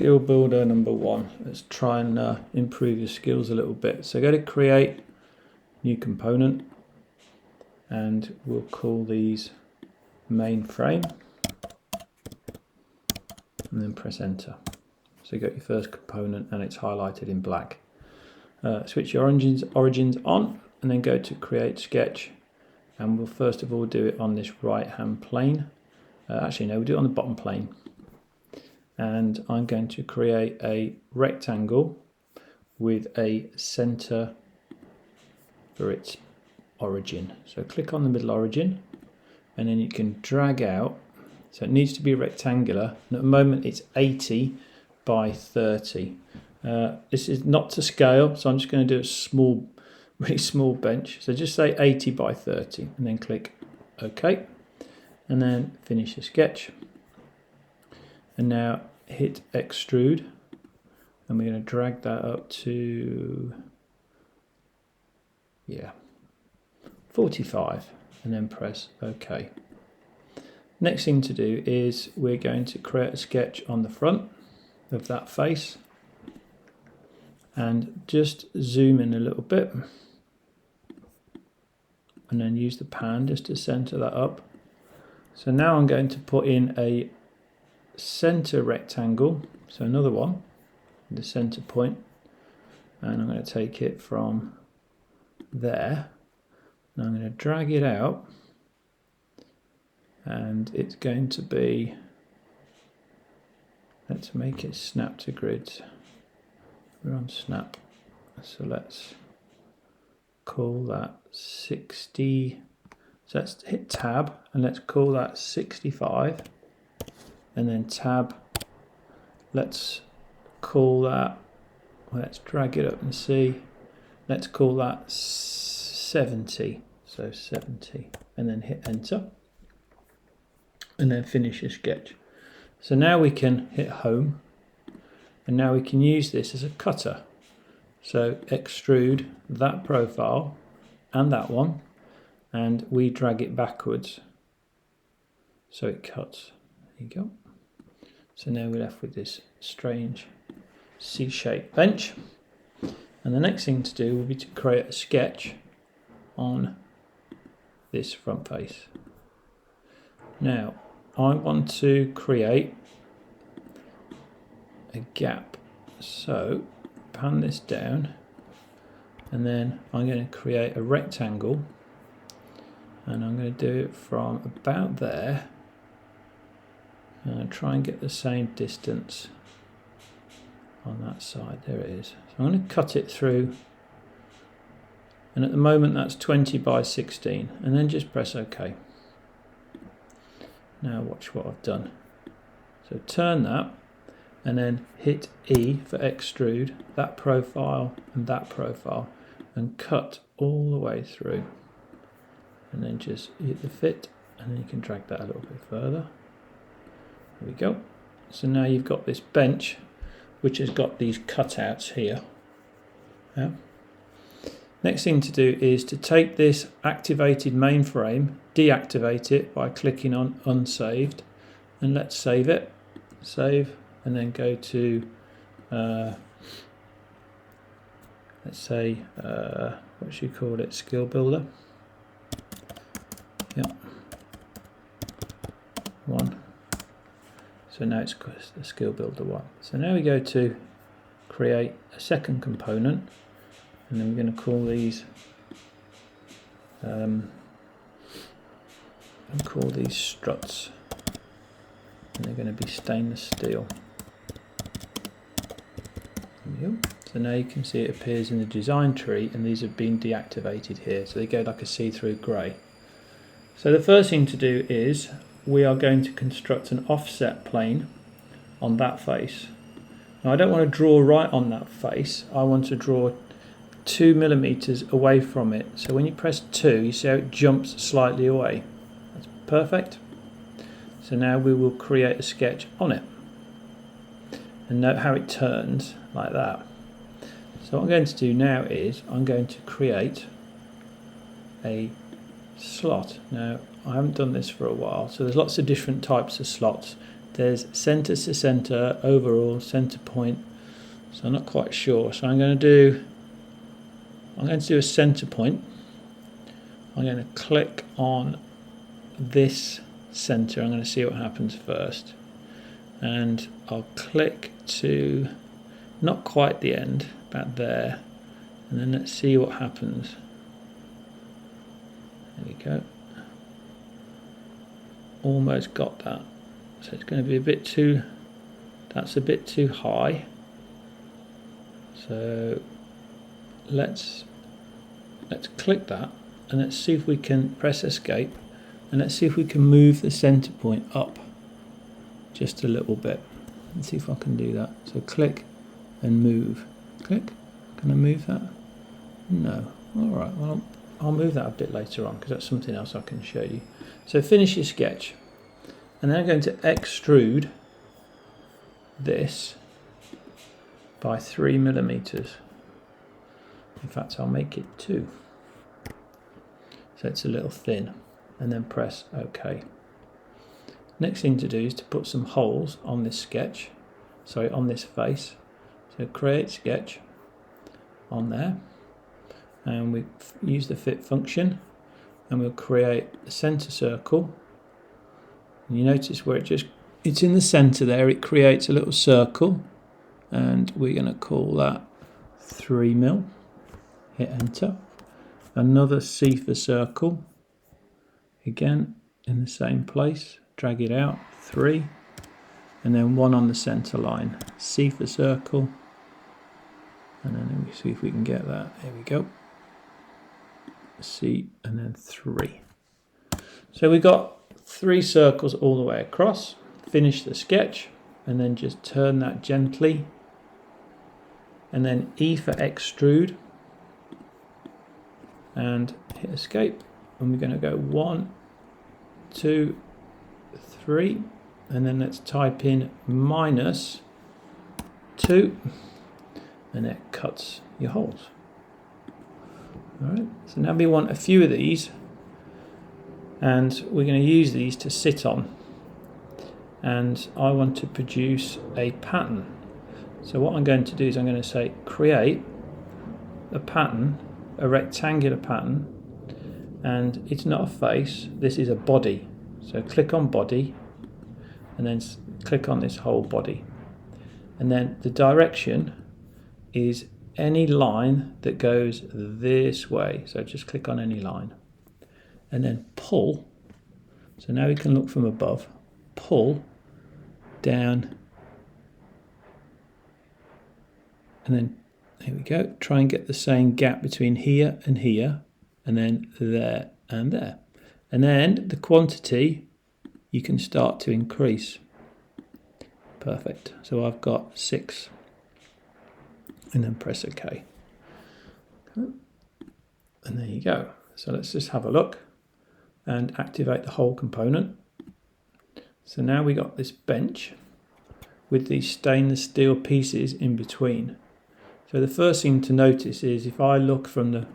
Skill builder number 1. Let's try and improve your skills a little bit. So go to create new component and we'll call these mainframe and then press enter. So you got your first component and it's highlighted in black. Switch your origins on and then go to create sketch, and we'll first of all do it on this right hand plane. Actually no, we'll do it on the bottom plane. And I'm going to create a rectangle with a center for its origin. So click on the middle origin and then you can drag out. So it needs to be rectangular, and at the moment it's 80 by 30. This is not to scale, so I'm just going to do a small, really small bench. So just say 80 by 30 and then click OK and then finish the sketch. And now hit extrude and we're going to drag that up to 45 and then press OK. Next thing to do is we're going to create a sketch on the front of that face and just zoom in a little bit and then use the pan just to center that up. So now I'm going to put in a center rectangle, so another one, the center point, and I'm going to take it from there and I'm going to drag it out, and it's going to be, let's make it snap to grid. We're on snap, so let's call that 60. So let's hit tab and let's call that 65, and then tab, let's call that, let's drag it up and see, let's call that 70, so 70, and then hit enter and then finish your sketch. So now we can hit home and now we can use this as a cutter. So extrude that profile and that one, and we drag it backwards so it cuts. There you go. So now we're left with this strange C-shaped bench, and the next thing to do will be to create a sketch on this front face. Now I want to create a gap, so pan this down and then I'm going to create a rectangle, and I'm going to do it from about there and try and get the same distance on that side. There it is. So I'm going to cut it through, and at the moment that's 20 by 16, and then just press OK. Now watch what I've done. So turn that and then hit E for extrude that profile and that profile and cut all the way through, and then just hit the fit and then you can drag that a little bit further. There we go. So now you've got this bench which has got these cutouts here. Yeah. Next thing to do is to take this activated mainframe, deactivate it by clicking on unsaved, and let's save it. Save, and then go to let's say what should you call it, skill builder. Yep. 1. So now it's the skill builder 1. So now we go to create a second component, and then we're going to call these struts, and they're going to be stainless steel. There we go. So now you can see it appears in the design tree, and these have been deactivated here, so they go like a see-through grey. So the first thing to do is we are going to construct an offset plane on that face. Now I don't want to draw right on that face, I want to draw 2 millimeters away from it. So when you press 2, you see how it jumps slightly away. That's perfect. So now we will create a sketch on it, and note how it turns like that. So what I'm going to do now is I'm going to create a slot. Now I haven't done this for a while, so there's lots of different types of slots. there's center to center, overall, center point. So I'm not quite sure. So I'm going to do a center point. I'm going to click on this center. I'm going to see what happens first. And I'll click to not quite the end, about there. And then let's see what happens. There we go. Almost got that. So it's going to be a bit too, that's a bit too high. So let's click that, and let's see if we can press escape, and let's see if we can move the center point up just a little bit. Let's see if I can do that. So click and move. Click. Can I move that? No. Alright, well I'll move that a bit later on because that's something else I can show you. So finish your sketch, and then I'm going to extrude this by 3mm. In fact, I'll make it 2. So it's a little thin, and then press OK. Next thing to do is to put some holes on this sketch, sorry, on this face. So create sketch on there, and we use the fit function, and we'll create a center circle. And you notice where it's in the center there, it creates a little circle, and we're going to call that 3mm. Hit enter. Another C for circle, again in the same place, drag it out, 3, and then 1 on the center line, C for circle, and then let me see if we can get that. There we go, C, and then 3. So we got 3 circles all the way across. Finish the sketch, and then just turn that gently, and then E for extrude, and hit escape, and we're going to go 1, 2, 3, and then let's type in -2, and it cuts your holes. Alright, so now we want a few of these, and we're going to use these to sit on, and I want to produce a pattern. So what I'm going to do is I'm going to say create a pattern, a rectangular pattern, and it's not a face, this is a body. So click on body, and then click on this whole body, and then the direction is any line that goes this way. So just click on any line, and then pull. So now we can look from above, pull down, and then here we go, try and get the same gap between here and here, and then there and there. And then the quantity you can start to increase. Perfect. So I've got 6. And then press OK. And there you go. So let's just have a look and activate the whole component. So now we got this bench with these stainless steel pieces in between. So the first thing to notice is if I look from the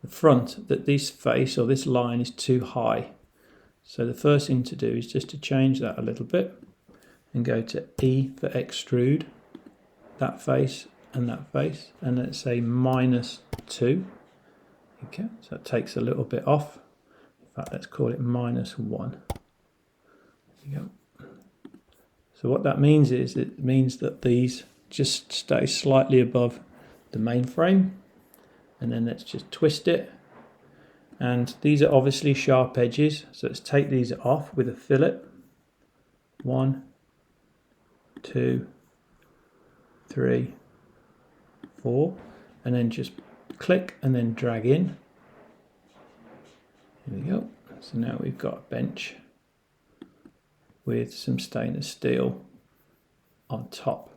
front, that this face or this line is too high. So the first thing to do is just to change that a little bit and go to E for extrude, that face and that face, and let's say -2. Okay, so that takes a little bit off. In fact, let's call it -1. There you go. So what that means is it means that these just stay slightly above the main frame, and then let's just twist it, and these are obviously sharp edges, so let's take these off with a fillet. 1, 2, 3, 4, and then just click and then drag in. Here we go. So now we've got a bench with some stainless steel on top.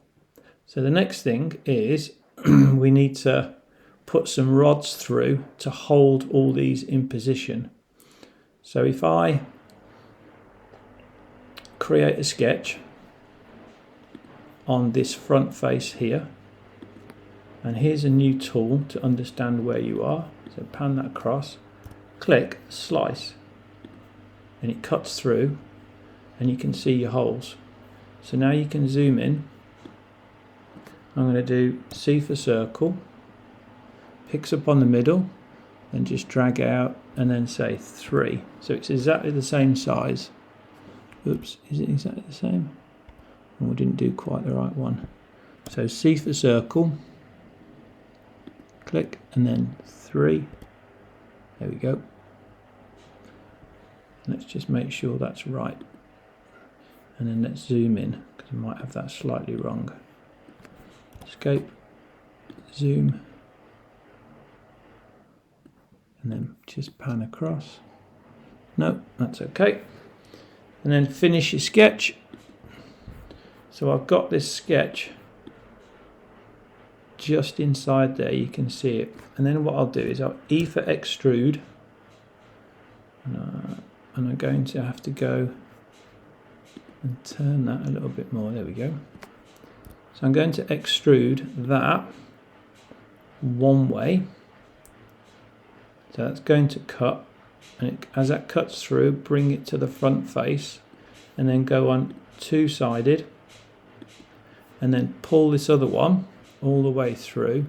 So the next thing is we need to put some rods through to hold all these in position. So if I create a sketch on this front face here, and here's a new tool to understand where you are, so pan that across, click slice, and it cuts through, and you can see your holes. So now you can zoom in. I'm going to do C for circle, picks up on the middle, and just drag out and then say 3. So it's exactly the same size. Oops, is it exactly the same? Oh, we didn't do quite the right one. So C for circle, click, and then 3. There we go. Let's just make sure that's right. And then let's zoom in, because I might have that slightly wrong. Escape, zoom, and then just pan across. No, that's okay. And then finish your sketch. So I've got this sketch just inside there, you can see it. And then what I'll do is I'll E for extrude, and I'm going to have to go and turn that a little bit more. There we go. So I'm going to extrude that one way. So that's going to cut, and as that cuts through, bring it to the front face, and then go on two-sided, and then pull this other one all the way through.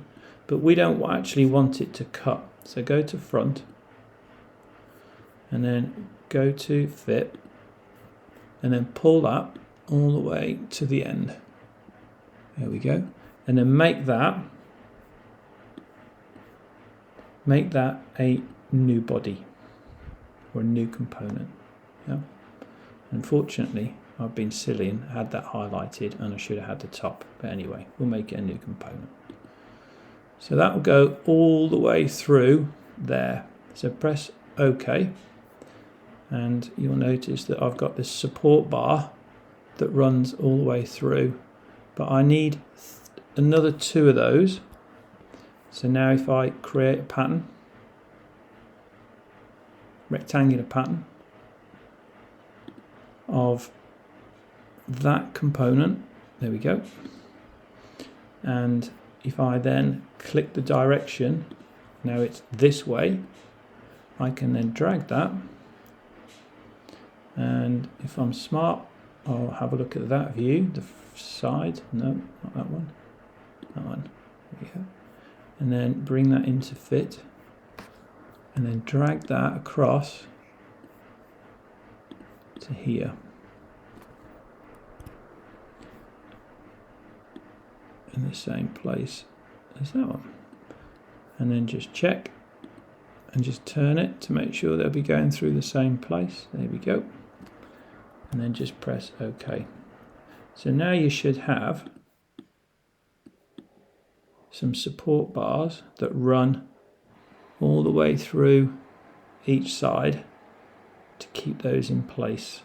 But we don't actually want it to cut. So go to front, and then go to fit, and then pull that all the way to the end. There we go. And then make that a new body or a new component. Yeah. Unfortunately, I've been silly and had that highlighted, and I should have had the top. But anyway, we'll make it a new component. So that will go all the way through there. So press OK, and you'll notice that I've got this support bar that runs all the way through. But I need another 2 of those. So now if I create a pattern, rectangular pattern of that component, there we go. And if I then click the direction, now it's this way, I can then drag that. And if I'm smart, I'll have a look at that view, the side, no, not that one, that one, there we go. And then bring that into fit, and then drag that across to here. In the same place as that one. And then just check and just turn it to make sure they'll be going through the same place. There we go. And then just press OK. So now you should have some support bars that run all the way through each side to keep those in place.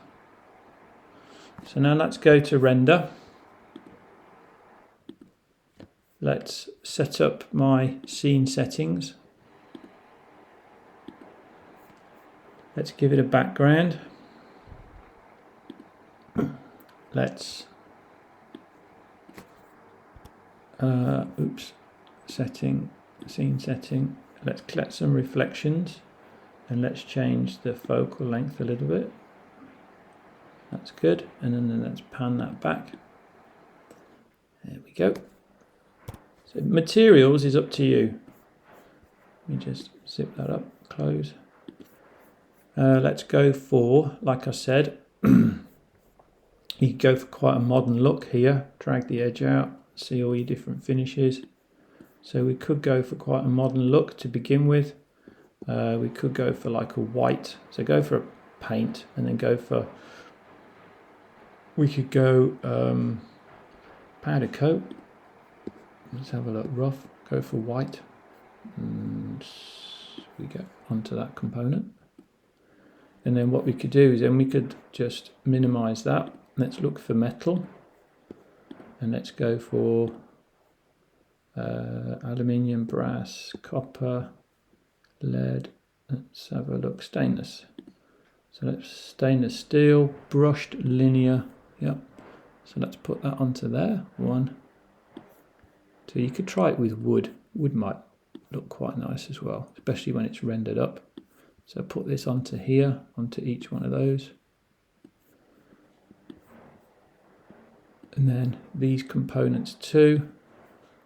So now let's go to render. Let's set up my scene settings. Let's give it a background. Let's scene setting. Let's collect some reflections, and let's change the focal length a little bit. That's good. And then let's pan that back. There we go. So materials is up to you. Let me just zip that up, close. Let's go for, like I said, you can go for quite a modern look here. Drag the edge out, see all your different finishes. So we could go for quite a modern look to begin with. We could go for like a white. So go for a paint, and then go for, we could go powder coat. Let's have a look, rough, go for white. And we go onto that component. And then what we could do is then we could just minimize that. Let's look for metal, and let's go for aluminium, brass, copper, lead. Let's have a look, stainless. So let's stainless steel, brushed linear. Yep. So let's put that onto there. 1, 2. You could try it with wood. Wood might look quite nice as well, especially when it's rendered up. So put this onto here, onto each one of those. And then these components too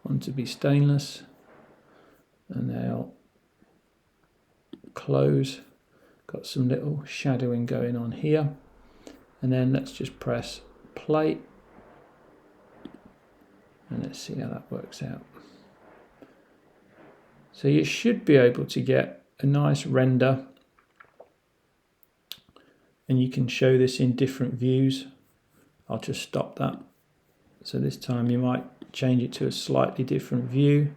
want to be stainless, and they'll close. Got some little shadowing going on here. And then let's just press play, and let's see how that works out. So you should be able to get a nice render, and you can show this in different views. I'll just stop that. So this time you might change it to a slightly different view,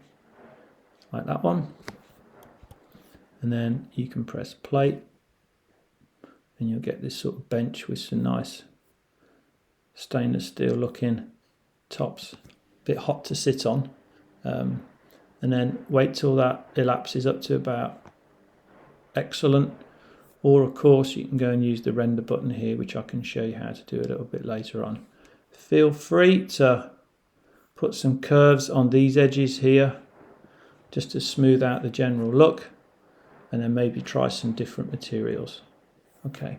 like that one. And then you can press play, and you'll get this sort of bench with some nice stainless steel looking tops. A bit hot to sit on. And then wait till that elapses up to about excellent. Or of course you can go and use the render button here, which I can show you how to do a little bit later on. Feel free to put some curves on these edges here just to smooth out the general look, and then maybe try some different materials. Okay.